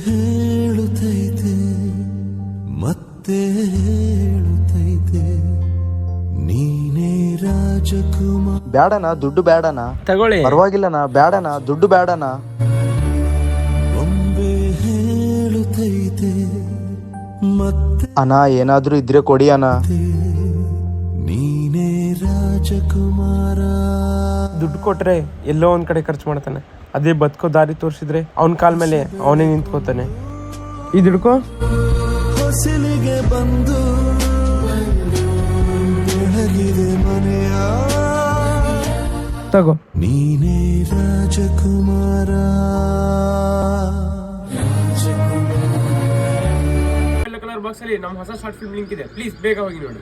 ಹೇಳುತ್ತೈತೆ ಮತ್ತೆ ಹೇಳುತ್ತೈತೆ ನೀನೇ ರಾಜಕುಮಾರ. ಬ್ಯಾಡನ ದುಡ್ಡು ಬ್ಯಾಡನ, ತಗೊಳ್ಳಿ. ಪರವಾಗಿಲ್ಲನ, ಬ್ಯಾಡನ ದುಡ್ಡು ಬ್ಯಾಡನ. ಒಮ್ಮೆ ಹೇಳುತ್ತೈತೆ ಮತ್ತೆ ಅಣ್ಣ ಏನಾದ್ರೂ ಇದ್ರೆ ಕೊಡಿ ಅಣ್ಣ. ನೀನೇ ರಾಜಕುಮಾರ. ದುಡ್ಡು ಕೊಟ್ರೆ ಎಲ್ಲೋ ಒಂದ್ ಕಡೆ ಖರ್ಚು ಮಾಡ್ತಾನೆ, ಅದೇ ಬದುಕೋ ದಾರಿ ತೋರಿಸಿದ್ರೆ ಅವನ ಕಾಲ ಮೇಲೆ ಅವನೇ ನಿಂತ್ಕೋತಾನೆ. ಈ ದುಡ್ಕೋ. ಹೊಸಲಿಗೆ ಬಂದು ಬೆಳಗಿದೆ ಮನೆಯ ತಗೋ. ನೀನೇ ರಾಜಕುಮಾರ. ಕಲರ್ ಬಾಕ್ಸ್ ಅಲ್ಲಿ ನಮ್ಮ ಹೊಸ ಶಾರ್ಟ್ ಫಿಲ್ಮ್ ಲಿಂಕ್ ಇದೆ, ಪ್ಲೀಸ್ ಬೇಗ ಹೋಗಿ ನೋಡಿ.